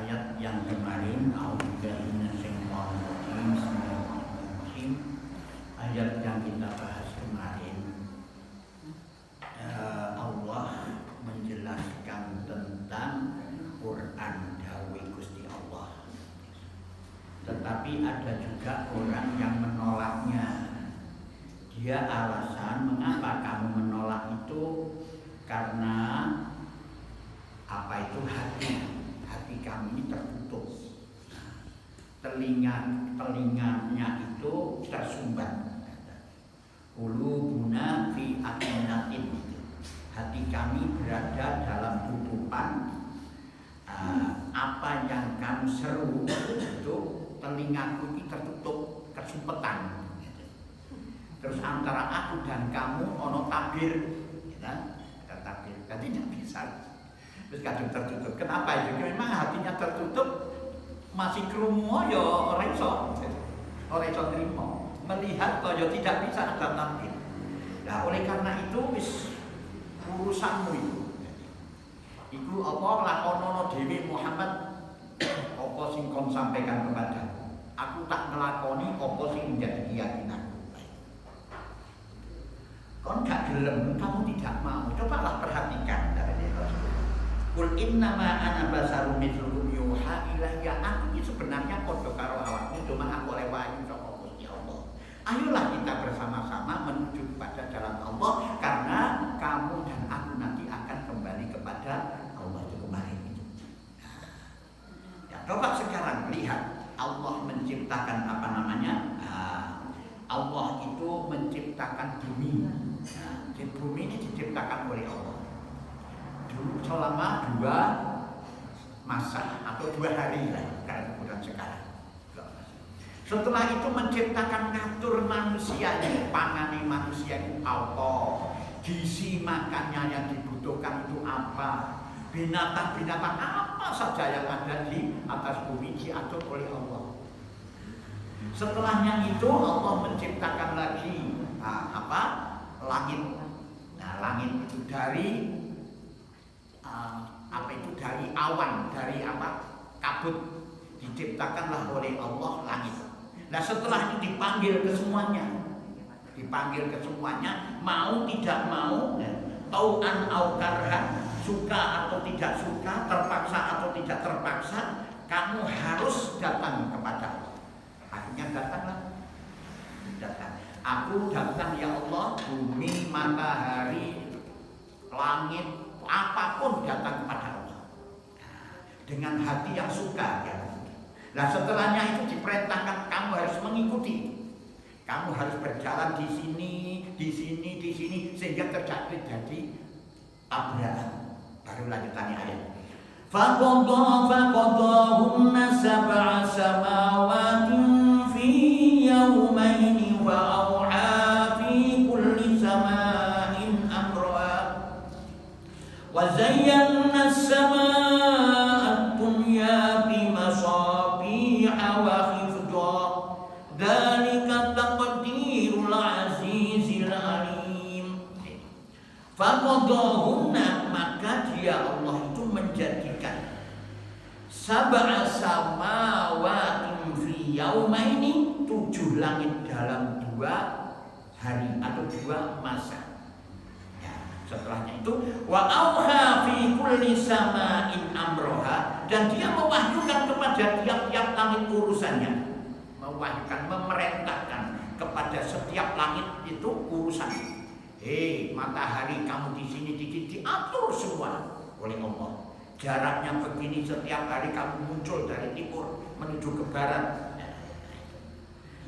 ayat yang kemarin, Bismillahirrahmanirrahim, ayat yang kita bahas kemarin, Allah menjelaskan tentang Quran dawuh Gusti Allah. Tetapi ada juga orang yang menolaknya. Dia alasan mengapa kamu menolak itu karena apa itu hati kami ini tertutup. Telinganya itu tersumbat. Qulubuna fi aqinatin. Hati kami berada dalam tutupan. Apa yang kamu seru itu telingaku ini tertutup, kesumpetan. Terus antara aku dan kamu ono tabir, ya, ada tabir, jadi tidak bisa. Terus kadang tertutup. Kenapa itu? Memang hatinya tertutup, masih kerumu ya orang iso terima. Melihat kaya tidak bisa ada tabir. Nah, oleh karena itu wis urusanmu itu. Iku apa lakonono dhewe Muhammad apa sing kon sampaikan kepadaku. Aku tak ngelakoni apa sing menjadi keyakinanku. Kon gak gelem, kamu tidak mau. Cobalah perhatikan dari Rasulullah. Qul innama ana basarum mithlukum yuha ilayya. Aku ini sebenarnya padha karo awakmu, cuma aku oleh wahyu saka Gusti Allah. Ayolah kita bersama-sama menuju kepada jalan Allah karena kamu dan aku nanti akan kembali kepada Allah itu kemarin itu. Ya, coba sekarang lihat Allah menciptakan apa namanya? Allah itu menciptakan bumi. Nah, bumi ini diciptakan oleh Allah dulu selama 2 masa atau 2 hari lah, karena kemudian sekarang. Setelah itu menciptakan ngatur manusia ini, pangane manusia itu apa, gizi makannya yang dibutuhkan itu apa, binatang-binatang apa saja yang ada di atas bumi diatur oleh Allah. Setelahnya itu Allah menciptakan lagi langit. Nah, langit itu dari dari awan, dari kabut diciptakanlah oleh Allah langit. Nah, setelah itu dipanggil ke semuanya, mau tidak mau, tau'an au karhan, suka atau tidak suka, terpaksa atau tidak terpaksa, kamu harus datang kepada Allah. Akhirnya datang. Aku datang ya Allah, bumi, matahari, langit, apapun datang kepada Allah dengan hati yang suka ya. Nah, setelahnya itu diperintahkan kamu harus mengikuti. Kamu harus berjalan di sini sehingga terjadi tabrakan. Baru lanjutannya ayat. Faqadahunna sab'a samawatin fi yawmaini wa auha fi kulli sama'in amraha wa zayyana as-samaa'a ad-dunya bi masabiha wa hifdha dzalika taqdirul azizil alim. Faqadahunna, maka dia Allah itu menjadikan sab'a samawatin fi yaumaini, 7 langit dalam 2 hari atau 2 masa. Ya, setelahnya itu wa auha fi kulli sama'in amroha, dan dia mewahyukan kepada tiap-tiap langit urusannya. Mewahyukan, memerintahkan kepada setiap langit itu urusan. Matahari kamu di sini diatur semua oleh Allah. Jaraknya begini, setiap hari kamu muncul dari timur menuju ke barat.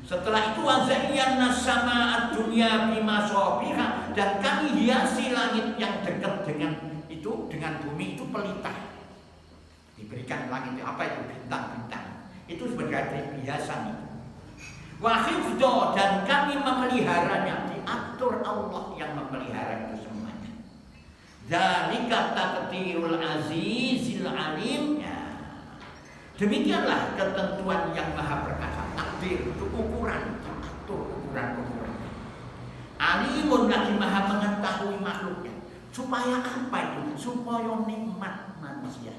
Setelah itu wazayyana sama'ad dunya bima sabiha, dan kami hiasi langit yang dekat dengan bumi itu pelita. Diberikan langit apa itu, bintang-bintang. Itu sebagai hiasan itu. Wa hifdha, dan kami memeliharanya, diatur Allah yang memelihara itu semuanya. Dzalika taqdirul azizil alim. Demikianlah ketentuan yang maha perkasa. Takdir itu ukuran, atur ukuran-ukuran. Alimun, lagi maha mengetahui makhluknya. Supaya apa itu? Supaya nikmat manusia.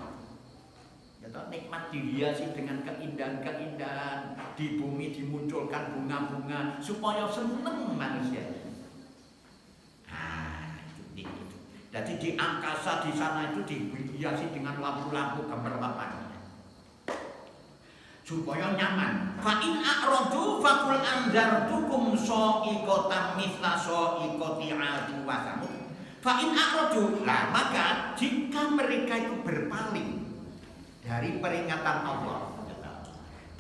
nikmat dihiasi dengan keindahan-keindahan, di bumi dimunculkan bunga-bunga supaya seneng manusia. Nah, itu. Jadi di angkasa di sana itu dihiasi dengan lampu-lampu gemerlapan supaya nyaman. Fa in a'radu faqul anzartukum sa'iqatan mithla sa'iqati 'adin wa thamud. Fa in a'radu, lah maka jika mereka itu berpaling dari peringatan Allah,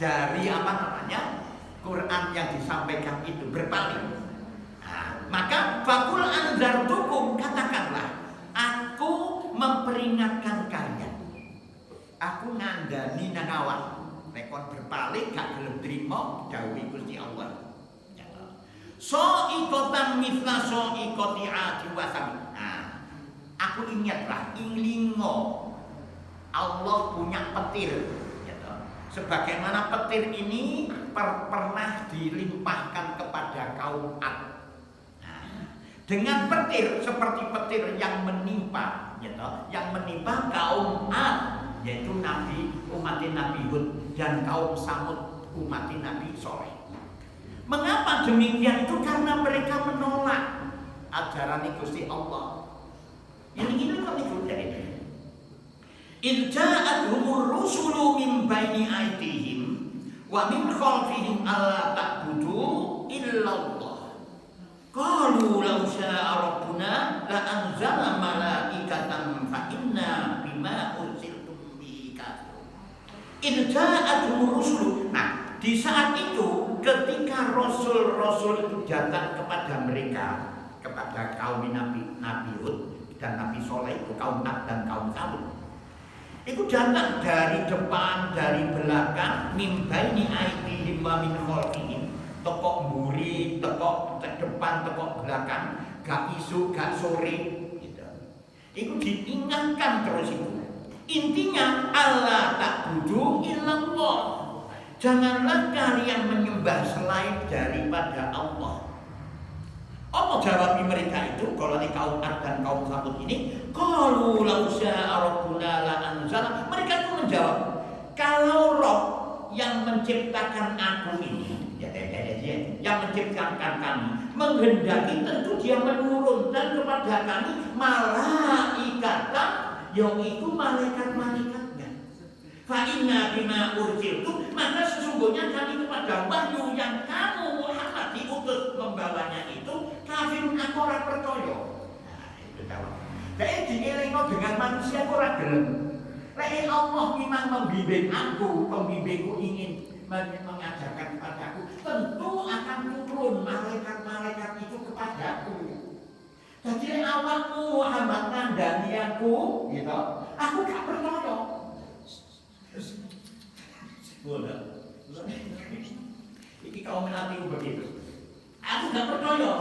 dari apa namanya Quran yang disampaikan itu berpaling, nah, maka faqul anzartukum, katakanlah aku memperingatkan kalian, aku ngandani nang awak. Rekon berpaling gak gelem trimo dawuh Gusti Allah. Sa'iqatan mithla sa'iqati 'adin wa thamud. Nah, aku ingatlah ilingo Allah punya petir gitu. Sebagaimana petir ini pernah dilimpahkan kepada kaum Ad. Nah, dengan petir seperti petir yang menimpa gitu, yang menimpa kaum Ad, yaitu umat Nabi Hud dan kaum Samud umat Nabi Soleh. Mengapa demikian? Itu karena mereka menolak ajaran Gusti Allah. Ini kok dikutek ini. Ilja'atuhumur rusulu min baini aydihim wa min khalfihim alla ta'budu illallah. Qalu law syaa rabbuna la anzala malaikatan fa inna bima ursiltum bihi kafirun. Ilja'atuhumur rusulu. Nah, di saat itu ketika rasul-rasul itu datang kepada mereka, kepada kaum Nabi Hud dan Nabi Soleh, itu kaum Ad dan kaum Samud, itu datang dari depan, dari belakang, min baini aydihim wa min khalfihim, tekok mburi, tekok depan, tekok belakang, gak isu, gak sore gitu. Itu diingatkan terus itu. Intinya Allah ta'budu illallah. Janganlah kalian menyembah selain daripada Allah. Apa jawab mereka itu? Kalau di kaum Ad dan kaum Samud ini, qalu law syaa rabbuna la anzala. Mereka itu menjawab, kalau Rob yang menciptakan aku ini, yang menciptakan kami, menghendaki, tentu dia menurunkan kepada kami malaikatan, yaitu malaikat-malaikatnya. Fa inna bima ursiltum, maka sesungguhnya kami kepada wahyu yang kamu Muhammad diutus membawanya itu kafirun, aku ora percaya. Nah, itu jawab. Jadi dielingno dengan manusia ora gelem. Lek Allah memang membimbing aku, pembimbingku ingin mengajarkan kepadaku, tentu akan turun malaikat-malaikat itu kepadaku. Jadi awakmu Muhammad ngandani aku, gitu, aku gak percaya. Boleh. Ini kaum Nabi begitu. Aku gak percaya.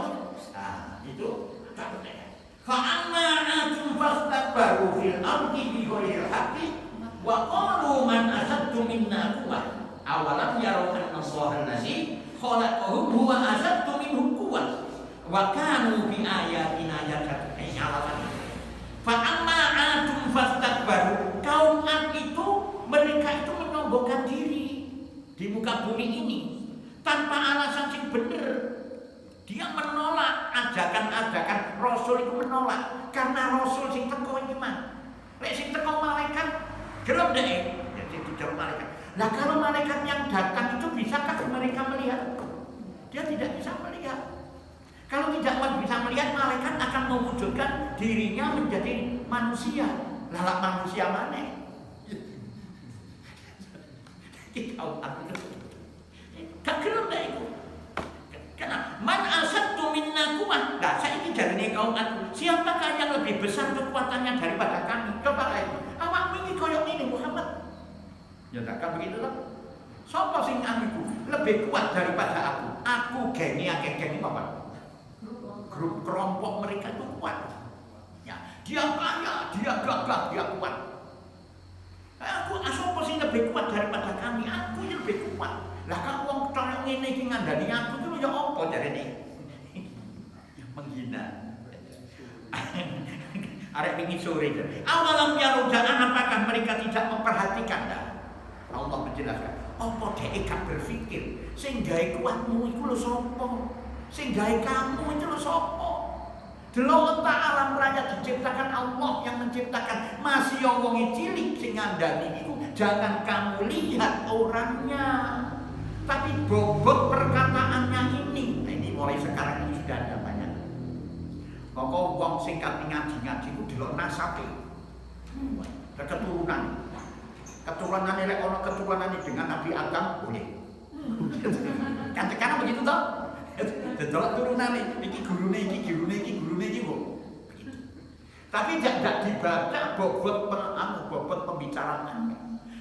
Nah, itu gak percaya. Fa'amma antum fastakbaru fil ardi bighairil haqqi wa qalu man ashaddu minna quwwah. Awalam yarau anna Allaha allazi khalaqahum huwa ashaddu minhum quwwah wa kanu bi ayatina yajhadun. Fa'amma antum fastakbaru, kaum Ad itu mereka itu menyombongkan diri di muka bumi ini tanpa alasan sing bener. Dia menolak ajakan-ajakan Rasul, itu menolak karena Rasul sing teko iki mah. Lek sing teko malaikat gelem deh, jadi tidak malaikat. Nah, kalau malaikat yang datang itu bisakah mereka melihat? Dia tidak bisa melihat. Kalau tidak bisa melihat, malaikat akan mewujudkan dirinya menjadi manusia. Lalak manusia mana? Kita gak gelem dah itu. Karena man asaddu minna quwwah. Nah, saya ini jarine kaum Ad, siapakah yang lebih besar kekuatannya daripada kami? Coba lagi. Awakmu iki koyo ini Muhammad. Ya tak begitu lah. Sapa sing amiku lebih kuat daripada aku? Aku geni akeh-geni apa? Grup kelompok mereka itu kuat. Ya, dia kaya, dia gagah, dia kuat. Aku sapa sing lebih kuat daripada kami? Aku yang lebih kuat. Lah kok wong koyo ngene iki ngandani aku itu ya apa jarene? Menghina. Arek pingin sore. Awalam yarudan, apakah mereka tidak memperhatikan dah? Allah menjelaskan, apa dhek gak berpikir sing gawe kuatmu iku lho sapa? Sing gawe kamu itu lho sapa? Delok tak alam raya diciptakan Allah yang menciptakan. Masih yang wong cilik sing ngandani iku jangan kamu lihat orangnya, tapi bobot perkataannya ini. Nah, ini mulai sekarang ini sudah ada banyak. Maka wong sing ngaji iku delok nasabe. Keturunan. Keturunan lek ana keturunan dengan Nabi Adam boleh. Kan sekarang begitu toh? Delok turunane iki gurune iki kok. Tapi tidak dibaca bobot pembicaraan.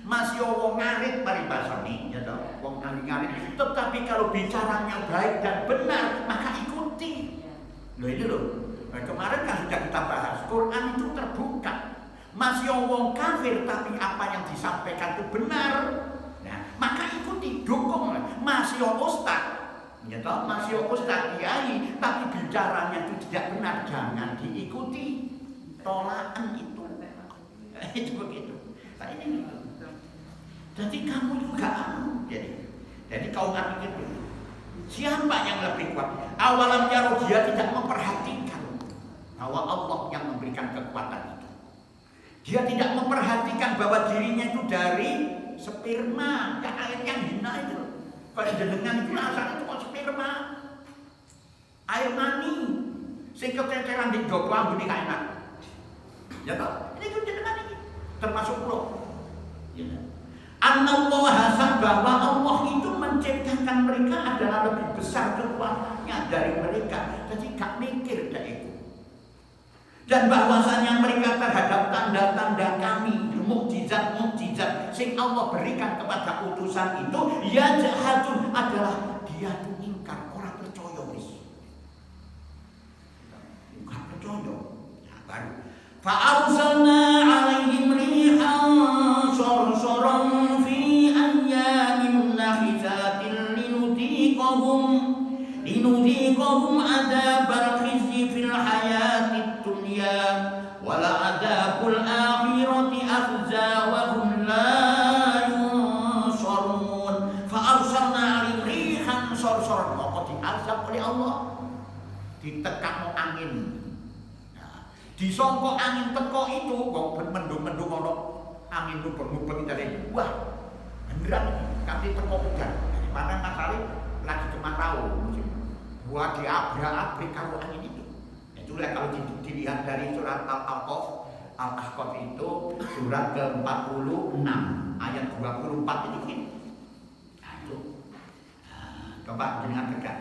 Masih wong ngarit paribasane ya toh, wong ngarit. Tetapi kalau bicaranya baik dan benar, maka ikuti. Loh ini loh. Nah, kemarin kan sudah kita bahas, Quran itu terbuka. Masih wong kafir tapi apa yang disampaikan itu benar. Nah, maka ikuti, dukung. Masih ustaz ya toh, masih ustaz kiai tapi bicaranya itu tidak benar, jangan diikuti, tolakan itu. Itu begitu. Nah, ini gitu. Jadi kamu juga jadi kau kan begitu. Siapa yang lebih kuat? Awalam yaro, dia tidak memperhatikan bahwa Allah yang memberikan kekuatan itu. Dia tidak memperhatikan bahwa dirinya itu dari sperma, yang air yang hina itu. Kalau jenengan itu asalnya itu kok sperma, air mani, sing keteceran di jopo ambune gak enak. Ya toh, ini itu jenengan ini termasuk pulau. Ya. Annallah, bahwa Allah itu menciptakan mereka adalah lebih besar kekuatannya dari mereka. Jadi gak mikir dah itu. Dan bahwasanya mereka terhadap tanda-tanda kami, mukjizat-mukjizat sing Allah berikan kepada utusan itu, ya jahatun, adalah dia tuh ingkar, orang percaya wis. Enggak percaya. Ya baru. Fa arsalna 'alaihim rihan sarsaran fi ayyamin nahisatin linudiqahum adzabal khizyi fil hayatid dunya wala adzabul akhirati akhza wa hum la yunsarun. Fa arsalna 'alaihim rihan sarsaran, maka diazab oleh Allah, ditekakno angin. Disangka angin teko itu wong mendung-mendung ana angin mubeng-mubeng dari wah beneran kanthi teko udan. Mana masale lagi kemarau musim. Buat diabrak-abrik karo angin itu. Itulah kalau dilihat dari surat Al-Ahqaf itu surat ke-46 ayat 24 itu kan. Nah, itu. Coba dengan dekat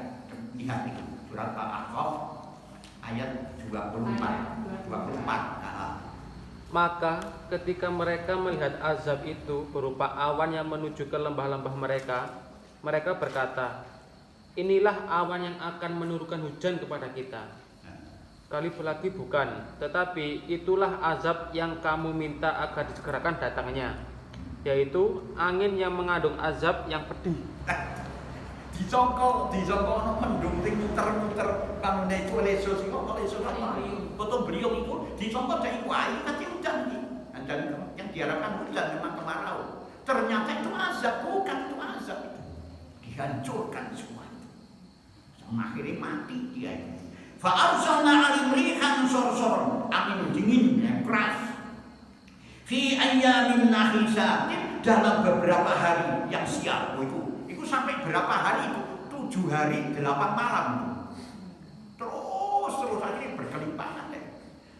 lihat itu surat Al-Ahqaf ayat 24. Maka ketika mereka melihat azab itu berupa awan yang menuju ke lembah-lembah mereka, mereka berkata, inilah awan yang akan menurunkan hujan kepada kita. Kali lagi bukan, tetapi itulah azab yang kamu minta agar disegerakan datangnya, yaitu angin yang mengandung azab yang pedih. Disangka ana mendung sing muter-muter pamene leso sing kok leso foto beliau itu disangka dak iku air kate hujan iki. Dan yang diharapkan hujan memang kemarau. Ternyata itu azab, bukan itu azab itu. Dihancurkan semua itu. Akhirnya mati dia itu. Fa arsalna 'alaihim rihan sarsaran, angin dingin yang keras. Fi ayyamin nahisatin, dalam beberapa hari yang siap itu sampai berapa hari itu? 7 hari 8 malam terus akhirnya berkelimpangan deh.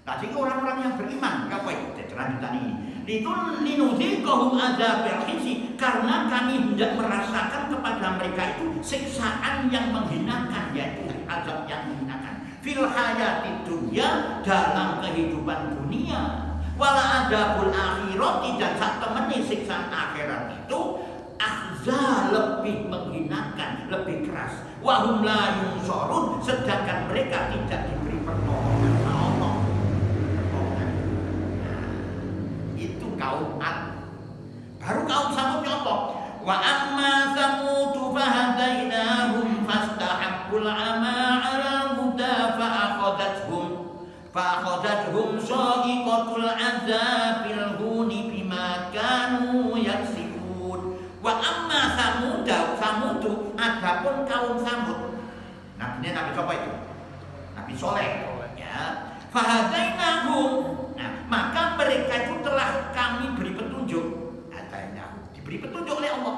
Nah, jadi orang-orang yang beriman apa itu lanjutan ini? Itu linudziqahum adzabil khizy, karena kami hendak merasakan kepada mereka itu siksaan yang menghinakan, yaitu azab yang menghinakan fil hayatid dunya, dalam kehidupan dunia, wala adzabul akhirati, dan sak temene siksaan akhirat itu lebih menghinakan, lebih keras. Wahum la yunsarun, sedangkan mereka tidak diberi pertolongan Allah. Itu kaum Ad. Baru kaum Samud apa? Wa amma Samud fahadainahum fastahabbul 'ama 'alal huda fa'akhadathum sha'iqatul 'adzabil huni bima kanu yaksibun. Wa amma Samudu adapun kaum Samud. Nabinya Nabi siapa itu? Nabi Soleh. Ya. Fahadainahum. Nah, maka mereka itu telah kami beri petunjuk. Hadainahum. Diberi petunjuk oleh Allah.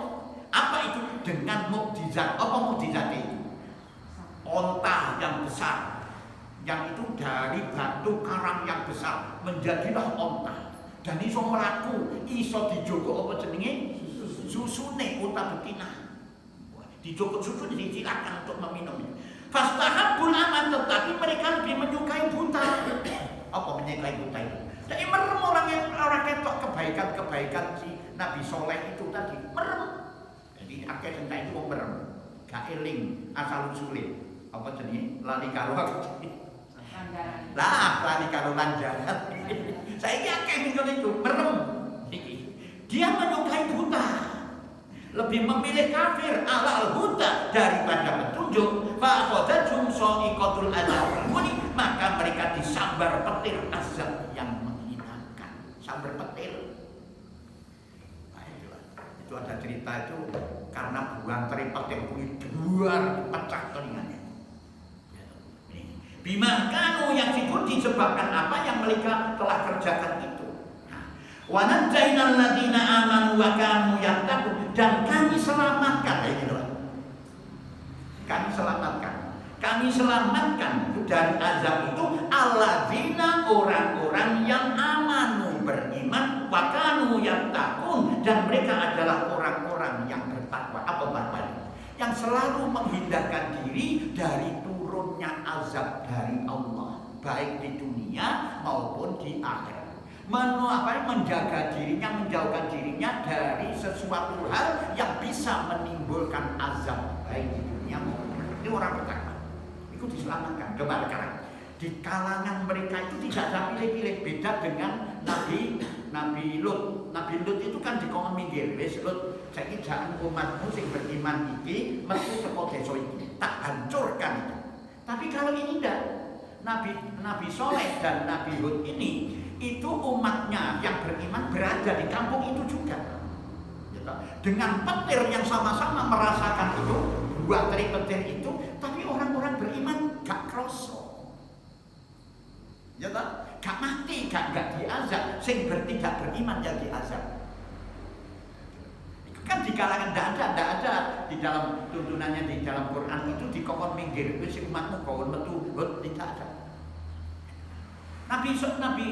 Apa itu? Dengan mukjizat. Apa mukjizat itu? Onta yang besar. Yang itu dari batu karang yang besar menjadilah onta. Dan iso mlaku, iso dijogo apa jenenge? Susune unta betina. Dijogo susu disilakan untuk meminum. Fastahabbul aman, tetapi mereka lebih menyukai buta. Apa menyukai buta itu? Jadi merem orang ketok kebaikan si Nabi Soleh itu tadi merem. Jadi akeh sing itu wong merem, gak eling asal usule. Apa jenenge? Lali karo lali karo lanjaran. Saiki akeh ngono itu merem. Dia menyukai buta. Lebih memilih kafir alal huda daripada petunjuk. Fa akhadhum sa'iqatul azab. Maka mereka disambar petir azab yang menghinakan. Sambar petir. Nah, itu ada cerita itu karena buang teri petir bunyi duar pecah telinganya. Bima kanu yang disebabkan apa yang mereka telah kerjakan itu. Wa najjaynal ladzina amanu wa kanu yattaqun, dan kami selamatkan kami selamatkan dari azab itu alladzina orang-orang yang amanu beriman wa kanu yattaqun, dan mereka adalah orang-orang yang bertakwa. Apa maknanya? Yang selalu menghindarkan diri dari turunnya azab dari Allah, baik di dunia maupun di akhirat. Menjaga dirinya, menjauhkan dirinya dari sesuatu hal yang bisa menimbulkan azab baik di dunia maupun ini orang bertakwa. Itu diselamatkan. Coba sekarang di kalangan mereka itu tidak ada pilih-pilih, beda dengan Nabi Lut. Nabi Lut itu kan dikon minggir, wis Lut, saiki jangan umatmu sing beriman iki metu teko desa iki, tak hancurkan itu. Tapi kalau ini tidak, Nabi Soleh dan Nabi Hud ini itu umatnya yang beriman berada di kampung itu juga. Dengan petir yang sama-sama merasakan itu, buah dari petir itu, tapi orang-orang beriman gak kroso. Ya tak? Gak mati, gak diazab. Sing bertidak beriman yang diazab. Itu kan di kalangan tidak ada di dalam tuntunannya di dalam Quran itu dikokon minggir, wis umatmu kau metu tidak ada. Nabi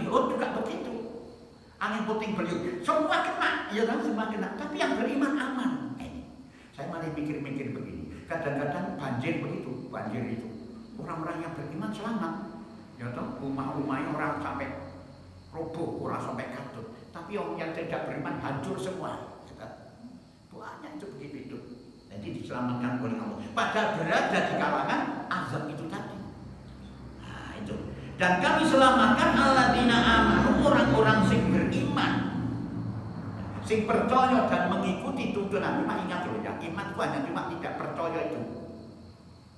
Hud juga begitu. Angin puting beliung, semua kena, ya kan, semua kena. Tapi yang beriman aman. Saya malah mikir-mikir begini. Kadang-kadang banjir begitu, banjir itu. Orang-orang yang beriman selamat. Ya toh, rumah-rumahnya orang sampai roboh, orang sampai katut. Tapi orang yang tidak beriman hancur semua. Banyak itu begitu itu. Jadi diselamatkan oleh Allah. Padahal berada di kalangan azab itu tadi. Nah itu. Dan kami selamatkan alladzina amanu, orang-orang sing beriman, sing percaya dan mengikuti tuntunan. Cuma ingat loh ya, iman itu hanya cuma tidak percaya itu.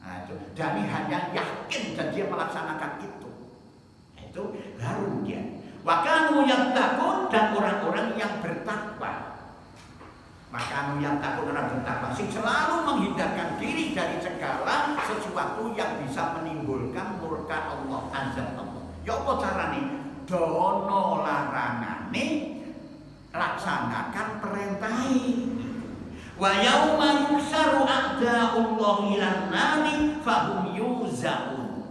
Nah itu. Dan hanya yakin dan dia melaksanakan itu. Nah, itu baru dia. Wa kanu yattaqun, dan orang-orang yang bertakwa. Maka yang takut orang bertakwa sing selalu menghindarkan diri dari segala sesuatu yang bisa menimbulkan murka Allah, azab Allah. Ya apa carane? Dono larangane, laksanakan perintahi. Wa yauma yuksaru a'da'ullahi ilan nari fahum yuzaun.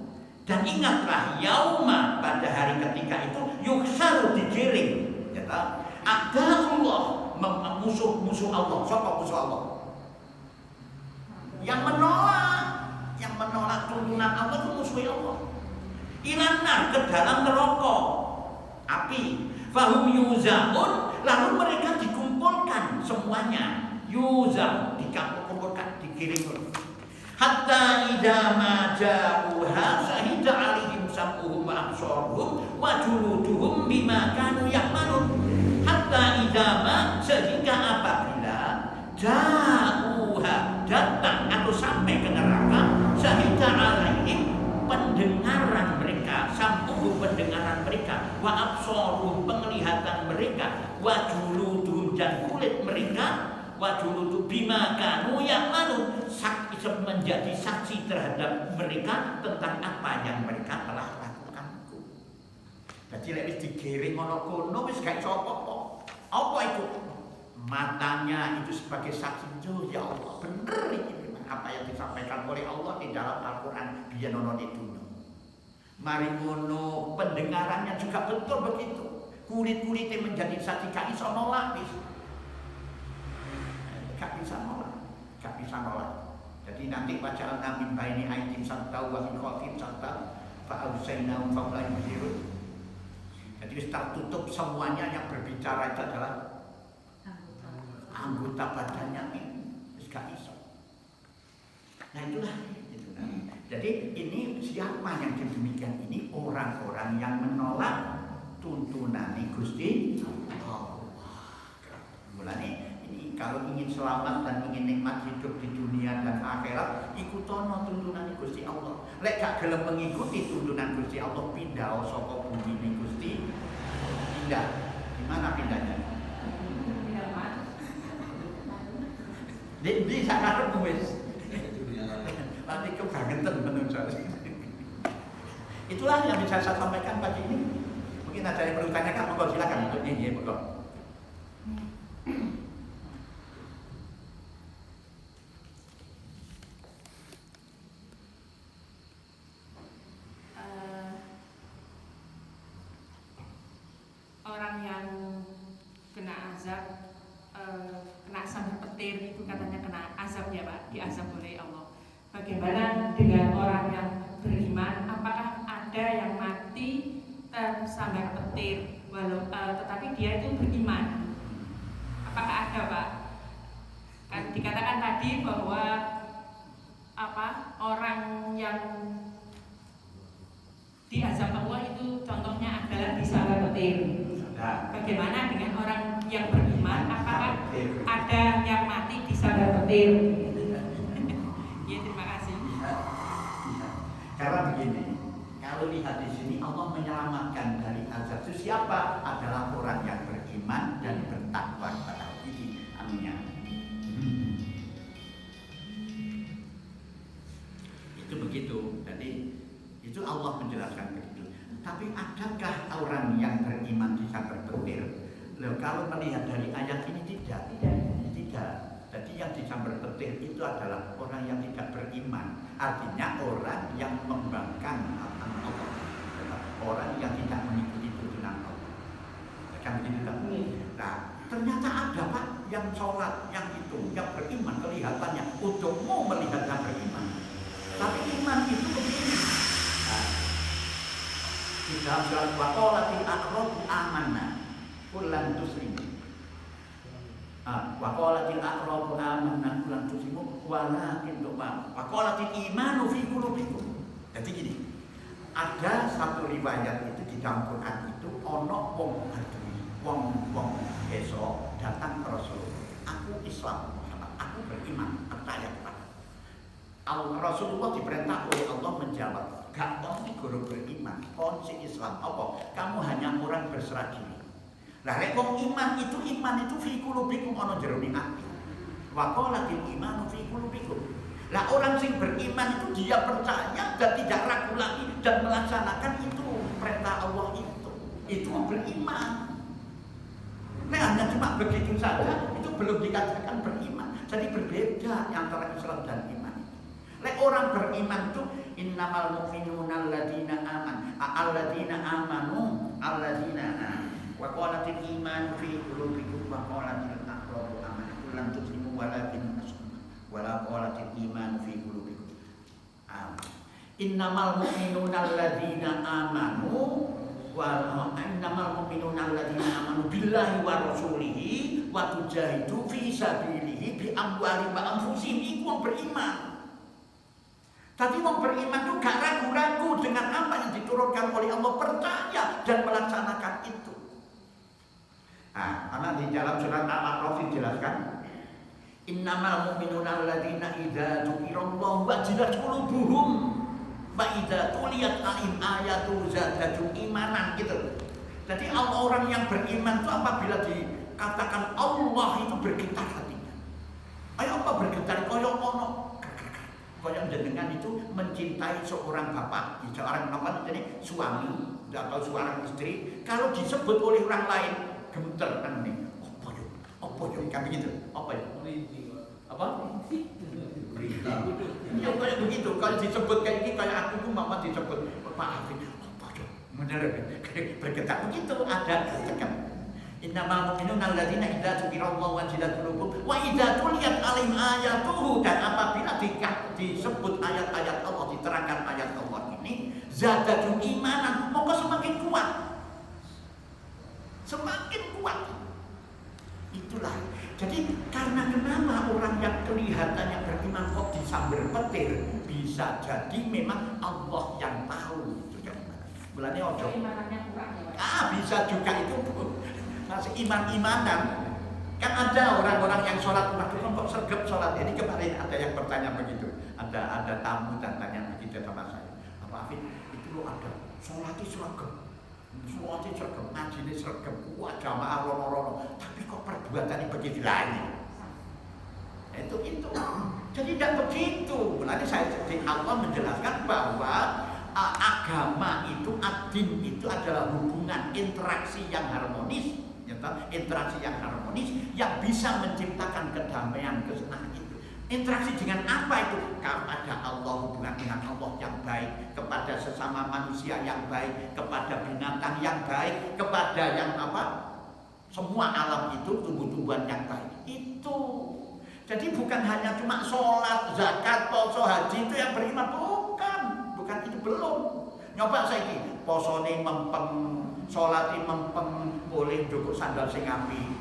Dan ingatlah yauma, pada hari ketika itu yuksaru digiring, ya ta? A'da'ullah, musuh-musuh Allah. Siapa musuh Allah? Yang menolak tuntunan Allah itu musuh Allah. Ilanar, ke dalam neraka api. Fahum yuzaun, lalu mereka dikumpulkan semuanya. Yuzaun, dikumpulkan, dikirim. Hatta idza ma ja'uha syahida 'alaihim sam'uhum wa absaruhum wa juluduhum bima kanu ya'malun. Hatta idama, sehingga apabila ja'uha, datang atau sampai ke neraka, syahida 'alaihim, pendengaran mereka, sam'uhum, pendengaran mereka, wa absaruhum, penglihatan mereka, wa juluduhum, dan kulit mereka, wa juludu bima kanu ya'malun, menjadi saksi terhadap mereka tentang apa yang mereka telah lakukan. Jadi lek wis digiring ngono kono wis gak iso apa-apa. Apa itu? Matanya itu sebagai saksi. Oh ya Allah, bener ini memang apa yang disampaikan oleh Allah di dalam Al-Qur'an biyen ono di dunia. Mari ngono, pendengarannya juga betul begitu. Kulit-kulitnya menjadi saksi, gak iso nolak wis. Gak bisa nolak, gak bisa nolak. Jadi nanti waja'alna min baini aydihim saddan wa min khalfihim saddan fa awsaynahum fa la yubsirun. Jadi wis tertutup semuanya, yang berbicara itu adalah anggota badannya ini, wis gak iso. Nah itulah itu. Jadi ini siapa yang demikian ini? Orang-orang yang menolak tuntunan Gusti Allah. Mulane kalau ingin selamat dan ingin nikmat hidup di dunia dan akhirat, ikutono tuntunan Gusti Allah. Lek gak gelem mengikuti tuntunan Gusti Allah, pindah saka bumi ini Gusti. Pindah. Di mana pindahnya? Di sakarep wis. Nanti kebangetan menungso. Itulah yang bisa saya sampaikan pagi ini. Mungkin ada yang perlu tanyakan, monggo silakan. Ini monggo. Orang yang kena azab, kena sambar petir itu katanya kena azab ya Pak, diazab oleh Allah. Bagaimana dengan orang yang beriman? Apakah ada yang mati tersambar petir, tetapi dia itu beriman? Apakah ada Pak? Kan dikatakan tadi bahwa orang yang diazab Allah itu contohnya adalah disambar petir. Bagaimana dengan orang yang beriman? Apakah ada yang mati disambar petir? Ya, terima kasih. Karena begini, kalau lihat di sini Allah menyelamatkan dari azab itu siapa? Adalah orang yang beriman dan bertakwa kepada Allah. Aminnya. Itu begitu. Jadi itu Allah menjelaskan begitu. Tapi adakah orang yang beriman disambar petir? Loh, kalau melihat dari ayat ini tidak. Jadi yang disambar petir itu adalah orang yang tidak beriman. Artinya orang yang membangkang Allah, orang yang tidak mengikuti tuntunan Allah. Kan begitu kan? Nah, ternyata ada Pak yang sholat, yang itu, yang beriman kelihatannya untukmu melihat yang beriman. Tapi iman itu begini. Di dalam surat Waqalatil a'rabu amanna qul lam tuslimu. Waqalatil a'rabu amanna qul lam tuslimu walakin tu'minu. Waqalatil imanu fi qulubikum. Jadi gini, ada satu riwayat itu di dalam Quran itu ono wong Badui, wong desa datang ke Rasul. Aku Islam, aku beriman, percaya kepada Rasulullah. Diperintah oleh Allah menjawab, gak mau guru beriman, konsi Islam apa? Kamu hanya orang berserah diri. Lah lek wong iman itu fi qulubikum ana jerone ati. Wa qalatil imanu fi qulubikum. Lah orang sing beriman itu dia percaya dan tidak ragu lagi dan melaksanakan itu perintah Allah itu. Itu beriman. Nah hanya cuma begitu saja itu belum dikatakan beriman. Jadi berbeda antara Islam dan iman. Lek orang beriman itu innamal mu'minuna alladzina amanu wa qalatil iman fi qulubikum wa qalatil aqrabu amanu lam tuslimu walakin wala qalatil iman fi qulubikum. Innamal mu'minuna alladzina amanu billahi wa rasulihi wa tujahidu fi sabilihi bi amwali wa anfusihim. Iku wong beriman. Tapi wong beriman itu gak ragu-ragu dengan apa yang diturunkan oleh Allah, percaya dan melaksanakan itu. Karena di dalam surat Al-A'raf dijelaskan, innamal mu'minuna alladzina idza dzukirallahu wajilat qulubuhum wa idza tuliyat 'alaihim ayatu zadatuhum imanan gitu. Jadi orang yang beriman itu apabila dikatakan Allah itu bergetar hatinya. itu mencintai seorang bapak, seorang apa namanya suami atau seorang istri. Kalau disebut oleh orang lain, gemeter kan nih. Apa yo kan begitu? Apa ya? Apa? Berita. Ya kayak begitu. Kalau disebut kayak ini, kayak aku tuh mama disebut Pak Afif. Apa yo? Bener bergetar begitu ada tekan. Innamal mu'minuna alladzina idza dzukirallahu wajilat qulubuhum wa idza tuliyat 'alaihim ayatuhu, dan apabila disebut ayat-ayat Allah, diterangkan ayat Allah ini, zadatu imanan, maka semakin kuat. Semakin kuat. Itulah. Jadi karena kenapa orang yang kelihatannya beriman kok disambar petir, bisa jadi memang Allah yang tahu. Mulane ojo. Bisa juga itu masih iman-imanan. Kan ada orang-orang yang sholat, waduh kok sergap sholat. Ini kemarin ada yang bertanya begitu. Ada tamu dan tanya begitu sama saya. Apa Afif, itu lo ada sholatnya sergap. Sholatnya sergap, ngajinya sergap, wah jamaah rono-rono. Tapi kok perbuatannya begitu lain. Itu. Jadi tidak begitu. Mulanya saya di Allah menjelaskan bahwa agama itu, ad-din itu adalah hubungan interaksi yang harmonis. Interaksi yang harmonis yang bisa menciptakan kedamaian, kesenangan itu. Interaksi dengan apa itu? Kepada Allah, hubungan dengan Allah yang baik, kepada sesama manusia yang baik, kepada binatang yang baik, kepada yang apa? Semua alam itu, tumbuh-tumbuhan yang baik. Itu. Jadi bukan hanya cuma sholat, zakat, poso, haji itu yang beriman, bukan itu belum. Nyoba saiki posone mempeng, sholati mempeng, boleh joko sandal sing apik.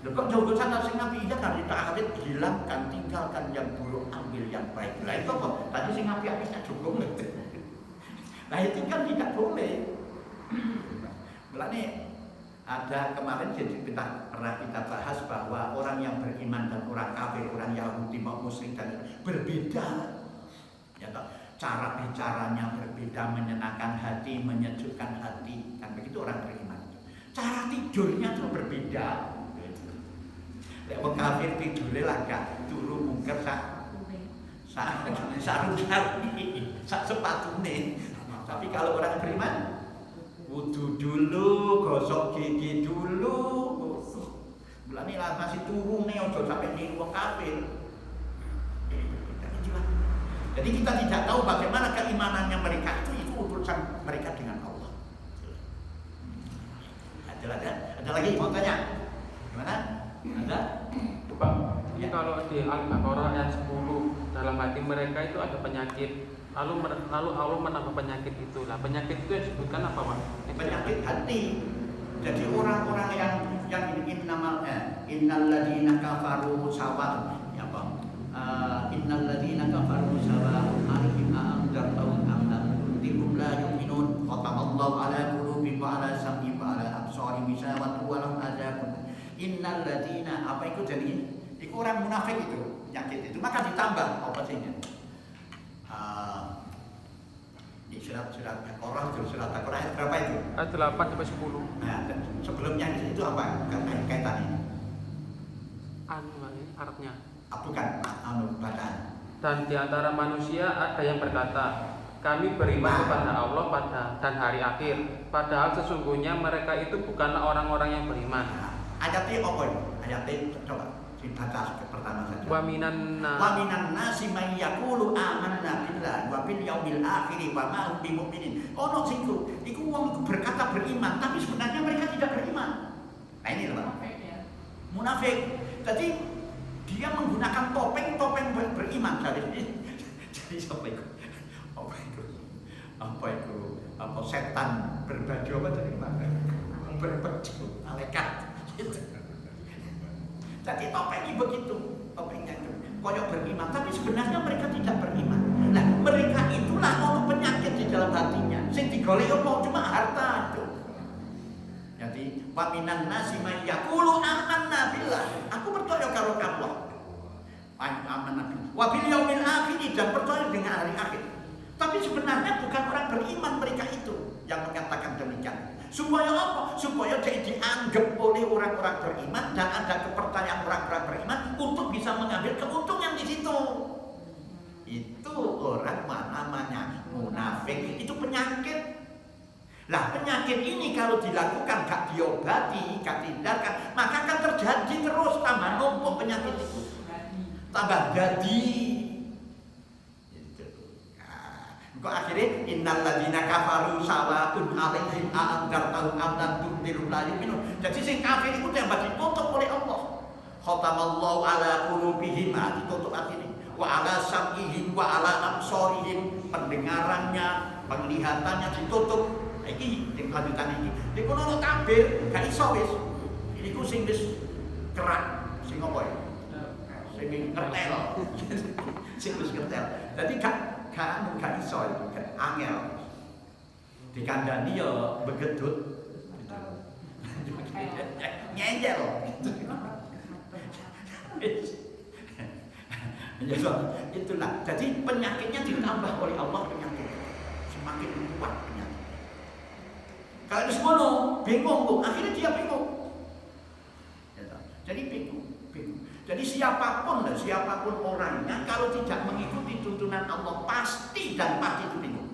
Lho kok joko sandal sing apik? Iya kan ditakwid, hilangkan, tinggalkan yang buruk, ambil yang baik. Lah itu kok tadi sing apik-apik tak cukup. Nah itu kan tidak boleh. Mulane ada kemarin pernah kita bahas bahwa orang yang beriman dan orang kafir, orang Yahudi maupun musyrik dan berbeda. Ya toh? Cara bicaranya berbeda, menyenangkan hati, menyejukkan hati, kan begitu orang beriman. Cara tidurnya tuh berbeda. Lek kafir tidurnya lagak turu mungker sak sepatune. Tapi kalau orang beriman, wudu dulu, gosok gigi dulu. Mulane lah masih turu nih, ojo sampai niru wong kafir. Jadi kita tidak tahu bagaimana keimanannya mereka itu urusan mereka dengan Allah. Ada lagi mau tanya? Gimana? Ada? Pak, ini kalau di Al-Baqarah ayat 10, dalam hati mereka itu ada penyakit. Lalu Allah menambah penyakit itu. Lah penyakit itu yang disebutkan apa, Pak? Penyakit hati. Jadi orang-orang yang innal ladzina kafaru sawa'un, ya Pak. Innal ladzina kafaru sawa'un 'alaihim a'anzartahum am lam tunzirhum la yu'minun. Khatamallahu 'ala qulubihim wa 'ala sam'ihim wa 'ala absarihim ghishawatun wa lahum 'adzabun. Innal ladzina, apa itu jadi? Itu orang munafik itu, penyakit itu. Maka ditambah apa sihnya? Di surat Al-Baqarah, surat Al-Baqarah ayat berapa itu? Ayat 8 sampai 10. Nah, sebelumnya itu apa? Kaitannya? Arabnya. Bukan bacaan. Dan di antara manusia ada yang berkata, kami beriman kepada Allah dan hari akhir. Padahal sesungguhnya mereka itu bukanlah orang-orang yang beriman. Ayatnya apa ini? Ayatnya coba dibaca pertama saja. Wa minan nasi may yaqulu amanna billahi wa bil yaumil akhir wa ma hum bimu'minin. Ono siku, iku wong iku berkata beriman, tapi sebenarnya mereka tidak beriman. Nah ini loh. Munafik. Jadi dia menggunakan topeng beriman jadi apa itu? Apa setan berbaju apa tadi mana? Berbaju malaikat. Jadi topengnya begitu, topengnya itu koyok beriman, tapi sebenarnya mereka tidak beriman. Nah, mereka itulah ono penyakit di dalam hatinya. Sing digoleki apa cuma harta itu. Jadi wa minan nasi may yaqulu amanna billah. Aku percaya karo Allah. Amanna billah. Wa bil yaumil akhir, dan percaya dengan hari akhir. Tapi sebenarnya bukan orang beriman mereka itu yang mengatakan demikian. Supaya apa? Supaya dia dianggap oleh orang-orang beriman dan ada kepercayaan orang-orang beriman untuk bisa mengambil keuntungan di situ. Itu munafik itu penyakit. Lah penyakit ini kalau dilakukan gak diobati, gak dihindarkan, maka akan terjadi terus, tambah numpuk penyakit itu, tambah jadi. Kok akhirnya innal ladzina kafaru sawa'un 'alaihim a'andzartahum am lam tunzirhum la yu'minun. Jadi sing kafir itu yang ditutup oleh Allah. Khatamallahu ala qulubihim, ditutup hati, wa ala sam'ihim wa ala absarihim, pendengarannya, penglihatannya ditutup. Iki yang lanjutan iki. Iku ono kafir, gak iso wis. Iku sing wis kerak, sing apa ya? Sing ngertel. Sing wis ngertel. Dadi gak iso itu, gak angel. Dikandani ya begedut. Nyenjel. Itulah. Jadi penyakitnya ditambah oleh Allah penyakit. Semakin kuat penyakit. Kalau di semono bingung tuh, akhirnya dia bingung. Jadi bingung. Jadi siapapun orangnya kalau tidak mengikuti tuntunan Allah pasti itu bingung.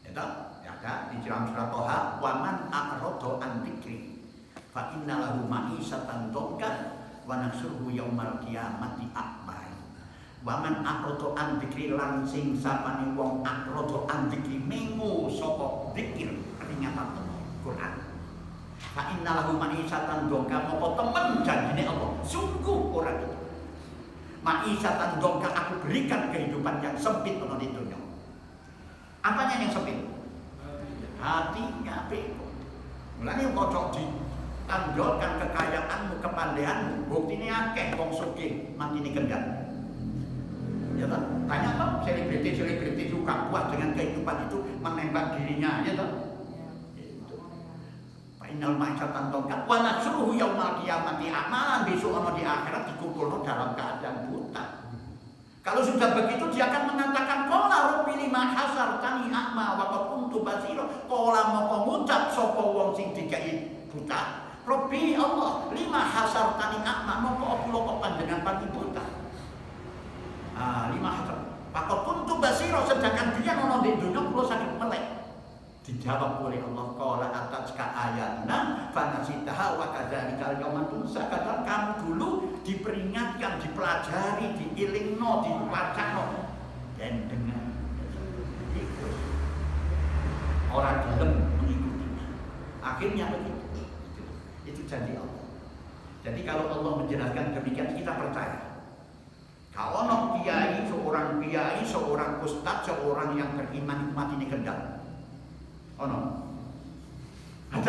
Ya ada di dalam surat Toha, waman a'rada an dzikri fa innalahu ma'isatan dhankan wa nahsyuruhu yaumal qiyamati a'ma. Waman a'rada an dzikri lan sing sapane wong a'rada an dzikri mengo saka dzikir peringatan Quran. Fa innalahu ma'isatan dhankan, apa temen janjine Allah. Sungguh orang itu. Ma'isatan dhankan, aku berikan kehidupan yang sempit ono di dunia. Apanya yang sempit? Hatinya bego. Mulane kocok ditanggolkan kekayaanmu, kepandaianmu, buktine akeh wong sugih matine kendang. Ya toh? Banyak toh selebriti juga puas dengan kehidupan itu, menembak dirinya, ya toh? Innal ma'isatan dhankan wa nahsyuruhu yaumal qiyamati a'ma, besok ono di akhirat dikumpulno dalam keadaan buta. Kalau sudah begitu dia akan mengatakan qala rabbi lima hasartani a'ma wa qad kuntu basira. Qala moko ngucap sapa wong sing dikai buta, Rabbi Allah lima hasartani a'ma, moko kula kok panjenengan pati buta. Lima hasar. Wa qad kuntu basira, sedangkan dia ono di dunia kula sakit melek. Dijawab oleh Allah, qala atatka ayatna fanasitaha wa kadzalika al-yauma tunsa. Kata kamu dulu diperingatkan, dipelajari, diilingno, diwacano, dan dengan itu orang gelem mengikutinya. Akhirnya begitu. Itu janji Allah. Jadi kalau Allah menjelaskan demikian kita percaya. Kalau seorang kiai, seorang ustaz, seorang yang beriman mati ini kendang. Oh no, ada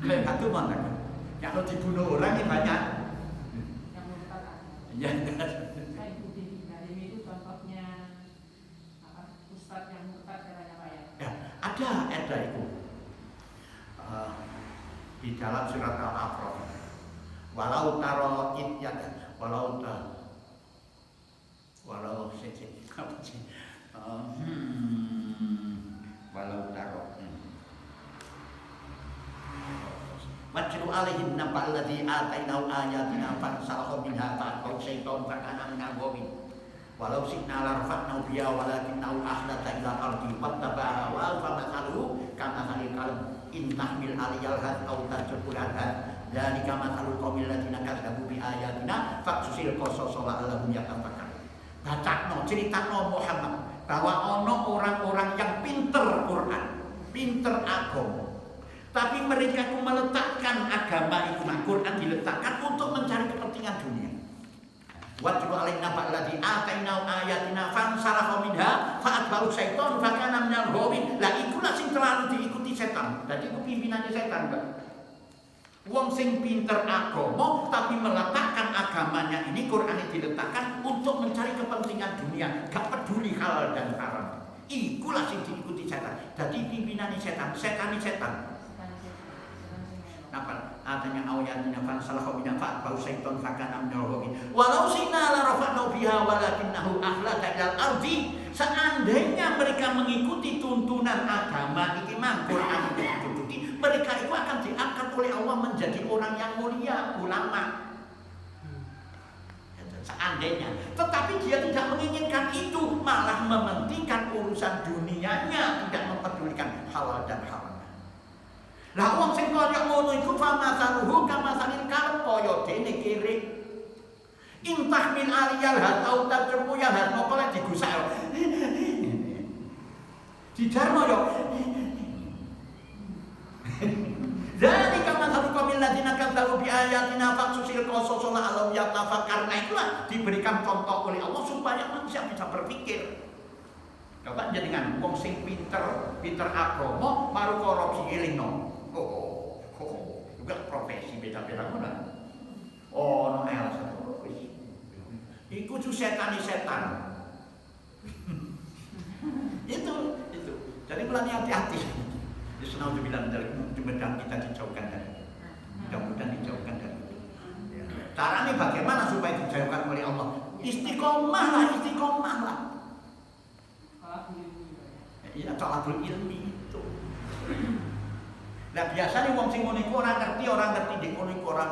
kayak satu mana kan? Kalau dibunuh orang ini banyak. Ya, saya ikuti dari itu contohnya ustaz yang murtad caranya Pak ya? Ya, ada itu di dalam surat Al-A'raf. Walau taro ityat, walau taro Wajru alaihim nabal ladzi atainahu ayatina fansalakha minha fa'atba'u syaitan fakana minal ghawin. Walau syi'na larfa'nahu biha walakinnahu akhlada ila al-ardi wattaba'a hawahu famathaluhu kamathalil kalb in tahmil 'alaihal had aw tajbul had dzalika mathalul qaumil ladzina kadzdzabu bi ayatina faqsusil qasasa la'allahum yatafakkarun. Bacakno, critakno Muhammad bahwa ono orang-orang yang pinter Quran, pinter agama, tapi mereka itu meletakkan agama itu, Quran diletakkan untuk mencari kepentingan dunia. Wajru alaina ba'ladzi atainahu ayatina fansalakha minha fa'atba'u syaitan fakana minal ghawin. Lah ikulah sing terlalu diikuti setan. Jadi itu pimpinannya setan, Mbak. Wong sing pinter agama tapi meletakkan agamanya ini, Quran diletakkan untuk mencari kepentingan dunia, gak peduli halal dan haram. Ikulah sing diikuti setan. Jadi pimpinannya setan, setan. Apa? Artinya ayatina fansalakha minha fa'atba'u syaitan fakana minal ghawin. Walau syi'na la rafa'nahu biha walakinnahu akhlada ilal ardi. Seandainya mereka mengikuti tuntunan agama iki mang Quran diikuti, mereka itu akan diangkat oleh Allah menjadi orang yang mulia, ulama. Seandainya, tetapi dia tidak menginginkan itu, malah mementingkan urusan dunianya, tidak mempedulikan halal dan haram. Lah wong sing kaya ngono iku famasaluhu kamasalil kalb kaya dene kere. Intah min aliyal hatau tajmu ya hatmu kala digusak. Dijarno yo. Jadi kamasalu qaumil ladina kadzabu bi ayatina faqsusil qasasola alam yatafakkarna, itulah diberikan contoh oleh Allah supaya manusia bisa berpikir. Coba jadikan wong sing pinter agama baru korupsi ilingno. Juga profesi beda-beda ngono. Oh, no elsa. Iku tuh setan. itu. Jadi mulai hati-hati. Bismillahirrahmanirrahim dari mudah-mudahan kita dijauhkan dari itu. Mudah-mudahan dijauhkan dari itu. Caranya bagaimana supaya dijauhkan oleh Allah? Istiqomah lah. Iya, talabul ilmi itu. Nah biasanya wong sing ngono iku ora ngerti nek ngono iku ora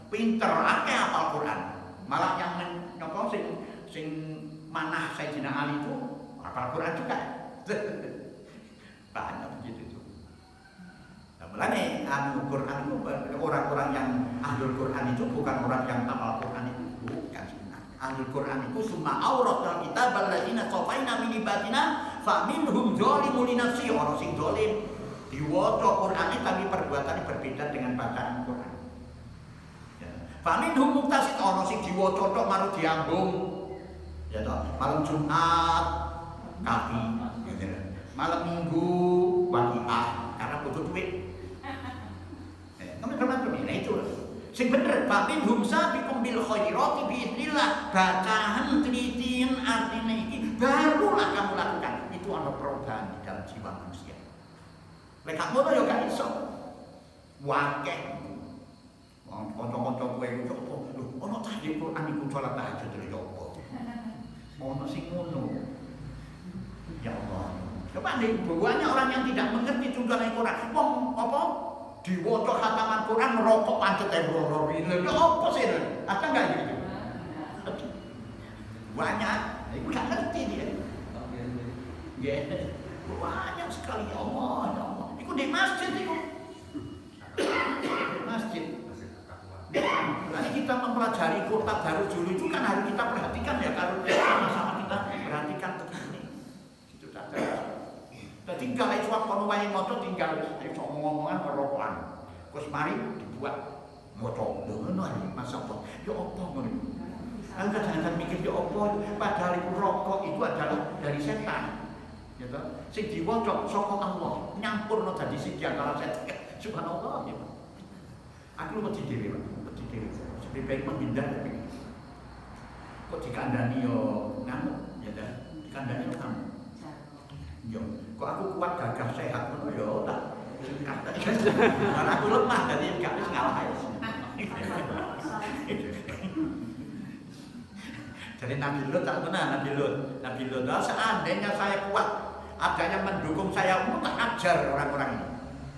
pinter akeh hafal Quran. Malah yang nyokong sing manah Sayyidina Ali itu hafal Quran juga. Banyak begitu tuh. Nah, mulane ahli Quran itu orang-orang yang ahli Quran itu bukan orang yang hafal Quran itu, bukan sebenarnya. Ahli Quran itu summa awratul kitab alladzina safaina min ibadina fa minhum zalimun li nafsi, orang sing zalim. Diwaca Qur'ane tapi perbuatannya berbeda dengan bacaan Quran. Ya. Faminhum muktasid, ana sing diwaca tok maru diambung. Ya toh, malam Jumat kafi, gitu. Malam Minggu waqiah karena butuh duit. Teman-teman ini itu. Sing bener, faminhum sabiqum bil khairati bi idznillah. Bacaan telitian artinya iki barulah kamu lakukan. Itu ada perubahan di dalam jiwa manusia. Lek gak ngono ya gak iso. Wakeh. Wong kanca-kanca kowe iku opo? Lho, ana tahiyat Quran iku salat tahajud lho opo? Ono sing ngono. Ya Allah. Coba nih, banyak orang yang tidak mengerti tuntunan Quran. Wong apa? Diwaca khataman Quran merokok pancet horor ini. Ya opo sih? Ada enggak gitu? Banyak. Iku gak ngerti dia. Ya. Banyak sekali ya Allah. Itu di masjid itu. Masjid. Nanti kita mempelajari Quran baru dulu itu kan harus kita perhatikan ya, kalau sama-sama kita perhatikan begini. Itu tak ada. Jadi kalau itu kono wae maca tinggal ngomong-ngomongan merokokan. Terus mari dibuat maca ngono iki masa apa? Ya apa ngono. Anda jangan mikir ya apa, padahal itu rokok itu adalah dari setan. Gitu. Sing diwaca saka Allah, nyampurno dadi siji antara setan. Subhanallah ya. Aku wedi dhewe, wedi dhewe. Lebih baik menghindar tapi kok dikandani yo ngamuk ya ta. Dikandani yo ngamuk. Yo, kok aku kuat gagah sehat ngono yo tak singkat. Karena aku lemah dadi gak wis ngalah ae. Jadi Nabi Lut tak benar, Nabi Lut seandainya saya kuat, ada yang mendukung saya, tak ajar orang-orang ini.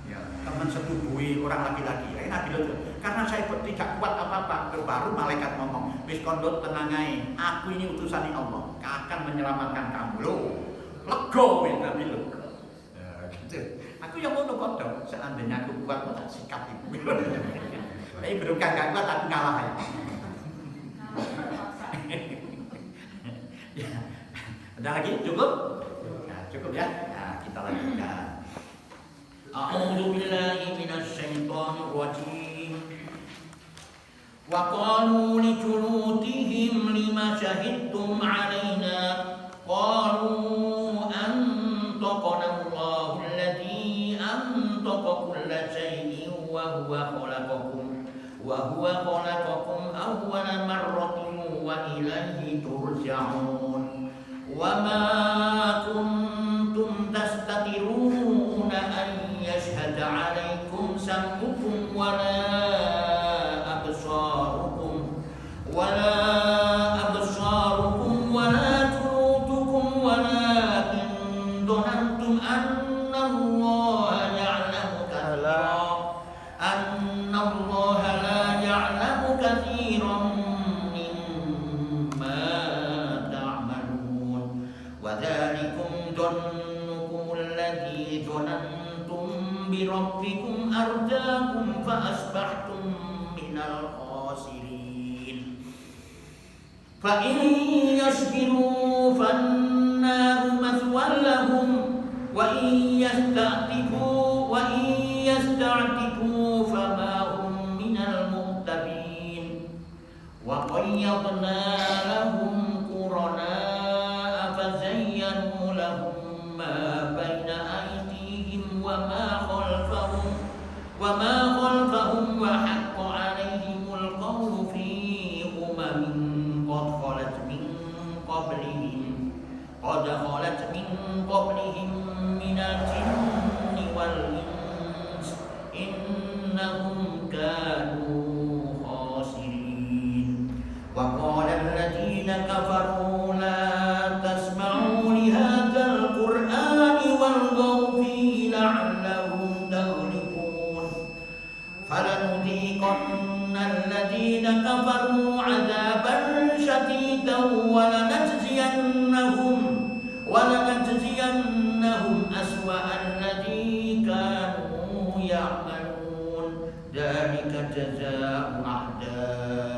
Ya, teman setubui orang laki-laki. Nabi Lut, karena saya tidak kuat apa-apa, baru malaikat ngomong, wis kon Lut tenang ae, aku ini utusan Allah, akan menyelamatkan kamu. Loh, lego wis Nabi Lut. Ya, gitu. Aku yang ngono kok, seandainya aku kuat, tak sikap ibu. Tapi berukah gak kuat, aku ngalah aja. Ya. Ada lagi? Cukup? Ya, cukup ya. Nah, kita lanjutkan. A'udzu billahi minasy syaithanir rajim. Wa qalu li julutihim lima syahidtum 'alaina qalu antaqana Allahu alladhi antaqa kulla shay'in wa huwa khalaqakum awwala marratin wa ilayhi turja'un wa ma kuntum tastatiruna an yashhada 'alaykum sam'ukum wa la absarukum wa la juludukum walakin dhanantum anna Allaha ya'lamu kathiran mimma جاءكم فأصبحتم من الخاسرين فإن يصبروا فالنار مثوى لهم وإن يستعتبوا فما هم من المعتبين وقيضنا لهم قرناء فزينوا لهم ما بين أيديهم وما خلفهم وحق عليهم القول في قد خلت من قبلهم من الجن والإنس إنهم كانوا خاسرين وقال الذين كفروا لا تسمعوا لهذا القرآن والغوا فيه لعلهم تغلبون فلنذيقن الذين كفروا عذابا شديدا ولنجزينهم أسوأ الذي كانوا يعملون ذلك جزاء أعداء